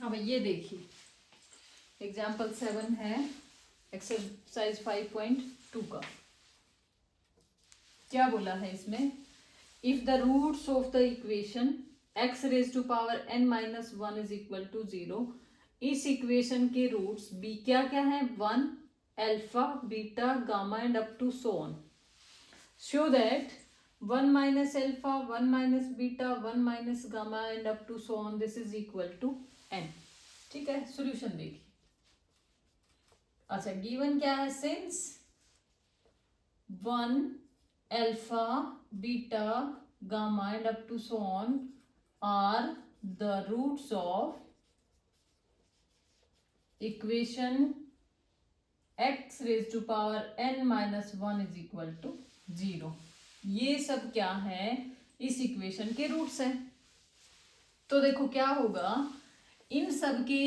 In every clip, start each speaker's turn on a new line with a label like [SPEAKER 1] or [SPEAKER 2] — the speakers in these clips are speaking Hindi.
[SPEAKER 1] अब ये देखिए एग्जाम्पल 7 है एक्सरसाइज 5.2 का। क्या बोला है इसमें, if the roots of the equation x raise to power n minus 1 is equal to 0, इस इक्वेशन के रूट्स b क्या क्या है, 1 alpha beta gamma and up to so on, show that 1 minus alpha 1 minus beta 1 minus gamma and up to so on this is equal to n। ठीक है, सॉल्यूशन देखिए। अच्छा, गिवन क्या है, since 1 alpha beta gamma and up to so on are the roots of equation x raise to power n minus 1 is equal to 0। ये सब क्या है, इस इक्वेशन के रूट्स हैं। तो देखो क्या होगा, इन सब के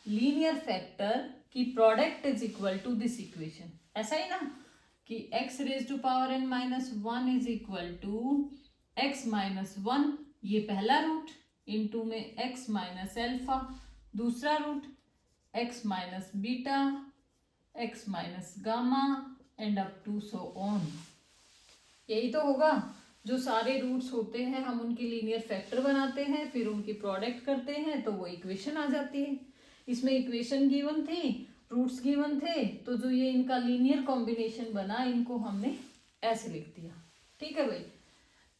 [SPEAKER 1] लीनियर फैक्टर की product is equal to this equation, ऐसा ही ना कि x raise to power n minus 1 is equal to x minus 1, ये पहला रूट, इनटू में x माइनस अल्फा दूसरा रूट, x minus beta x minus gamma and up to so on. यही तो होगा, जो सारे रूट्स होते हैं हम उनकी लीनियर फैक्टर बनाते हैं, फिर उनकी प्रोडक्ट करते हैं तो वो इक्वेशन आ जाती है। इसमें इक्वेशन गिवन थी, रूट्स गिवन थे, तो जो ये इनका लीनियर कॉम्बिनेशन बना इनको हमने ऐसे लिख दिया। ठीक है भाई,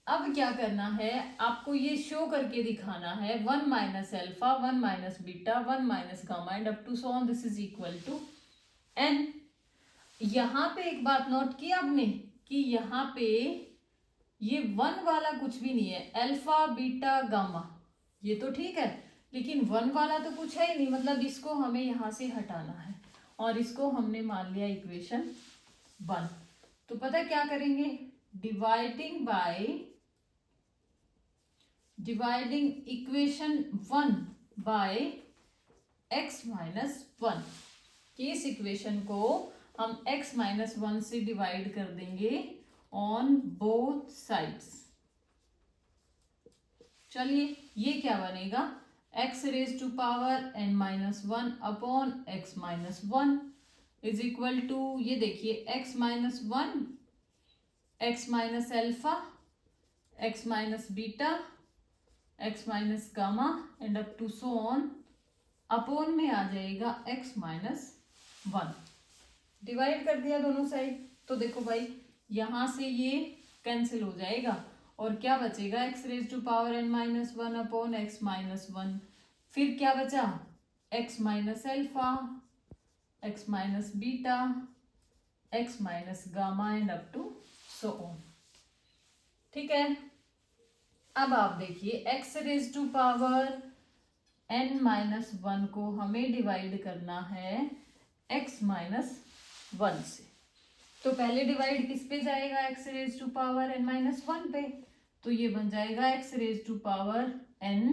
[SPEAKER 1] अब क्या करना है, आपको ये शो करके दिखाना है 1 minus alpha 1 minus beta 1 minus gamma and up to so on this is equal to n। यहाँ पे एक बात नोट की आपने कि यहाँ पे ये 1 वाला कुछ भी नहीं है, अल्फा बीटा गामा ये तो ठीक है, लेकिन 1 वाला तो कुछ है ही नहीं, मतलब इसको हमें यहाँ से हटाना है और इसको हमने मान लिया इक्वेशन 1। तो पता क्या करेंगे, dividing equation 1 by x minus 1, कि इस इक्वेशन को हम x माइनस 1 से डिवाइड कर देंगे ऑन बोथ साइड्स। चलिए ये क्या बनेगा, x raise to power n minus 1 upon x minus 1 is equal to, ये देखिए x minus 1 x minus alpha x minus beta x minus gamma and up to so on, upon में आ जाएगा x माइनस 1। डिवाइड कर दिया दोनों साइड, तो देखो भाई यहाँ से ये कैंसिल हो जाएगा और क्या बचेगा, x raise to power n minus 1 upon x minus 1, फिर क्या बचा, x minus alpha x minus beta x minus gamma and up to so on. ठीक है, अब आप देखिए x raise to power n minus 1 को हमें डिवाइड करना है x माइनस 1 से, तो पहले डिवाइड किस पे जाएगा, x raise to power n minus 1 पे, तो ये बन जाएगा x raise to power n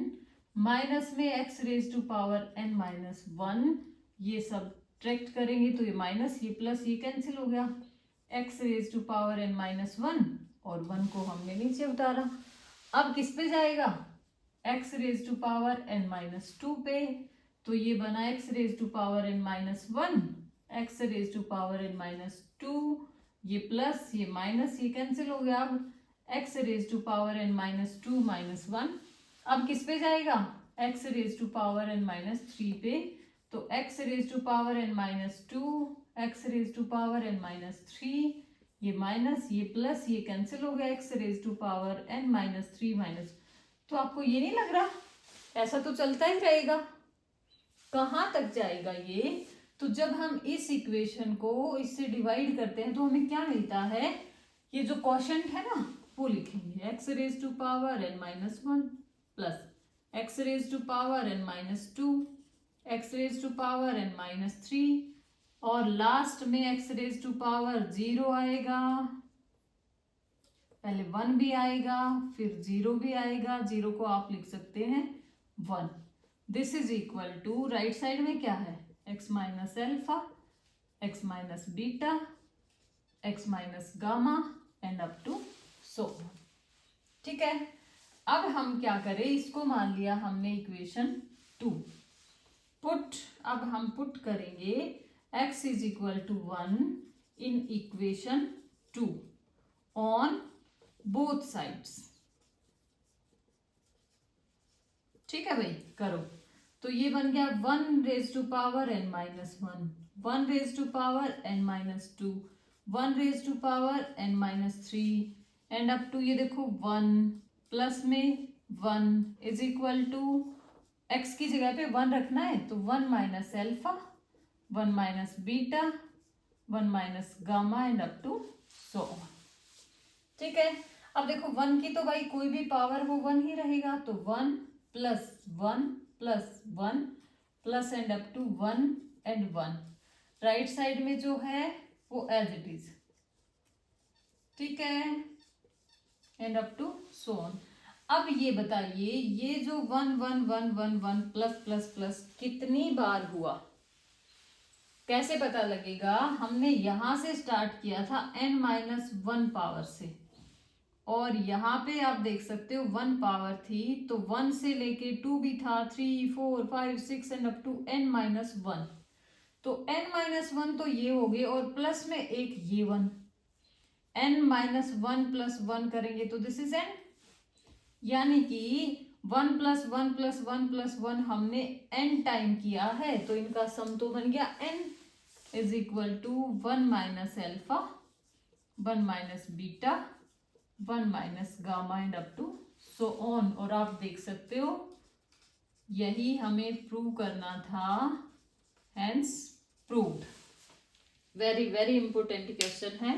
[SPEAKER 1] minus में x raise to power n minus 1, ये सब ट्रैक्ट करेंगे तो ये माइनस ये प्लस ये कैंसिल हो गया, x raise to power n minus 1 और 1 को हमने नीचे उतारा। अब किस पे जाएगा, x raise to power n minus 2 पे, तो ये बना x raise to power n minus 1 x raise to power n minus 2, ये प्लस ये माइनस ये कैंसिल हो गया। अब x raise to power n minus 2 minus 1, अब किस पे जाएगा, x raise to power n minus 3 पे, तो x raise to power n minus 2 x raise to power n minus 3, ये माइनस ये प्लस ये कैंसिल हो गया, x raise to power n minus 3 minus, तो आपको ये नहीं लग रहा ऐसा तो चलता ही रहेगा, कहाँ तक जाएगा ये, तो जब हम इस इक्वेशन को इससे डिवाइड करते हैं तो हमें क्या मिलता है, ये जो क्वोशंट है ना वो लिखेंगे, x raise to power n minus 1 plus x raise to power n minus 2 x raise to power n minus 3 और लास्ट में x रेज टू पावर 0 आएगा, पहले 1 भी आएगा फिर 0 भी आएगा, 0 को आप लिख सकते हैं 1। This is equal to, right side में क्या है, x minus alpha x minus beta x minus gamma and up to so on. ठीक है, अब हम क्या करें, इसको मान लिया हमने इक्वेशन 2, पुट, अब हम पुट करेंगे x is equal to 1 in equation 2 on both sides. ठीक है भाई, करो। तो ये बन गया 1 raise to power n minus 1, 1 raise to power n minus 2, 1 raise to power n minus 3 and up to ये देखो 1 प्लस में 1 इज इक्वल टू x की जगह पे 1 रखना है तो 1 minus alpha, 1 minus beta, 1 minus gamma and up to so on. ठीक है, अब देखो 1 की तो भाई कोई भी पावर हो 1 ही रहेगा, तो 1 plus 1 plus 1 plus and up to 1 and 1, right side में जो है वो एज इट इज। ठीक है, and up to so on. अब ये बताइए ये जो 1 1 1 1 1 प्लस प्लस प्लस कितनी बार हुआ, कैसे पता लगेगा? हमने यहां से स्टार्ट किया था n माइनस 1 पावर से, और यहाँ पे आप देख सकते हो 1 पावर थी तो 1 से लेके 2 भी था, 3 4 5 6 and up to n minus 1। तो n माइनस 1 तो ये हो गए और प्लस में एक ये 1, n माइनस 1 प्लस 1 करेंगे तो दिस इज n, यानी कि 1 प्लस 1 प्लस 1 प्लस 1 हमने n टाइम किया है, तो इनका सम तो बन गया n is equal to 1 minus alpha, 1 minus beta, 1 minus gamma and up to so on. और आप देख सकते हो यही हमें प्रूव करना था, hence proved. Very very important question है।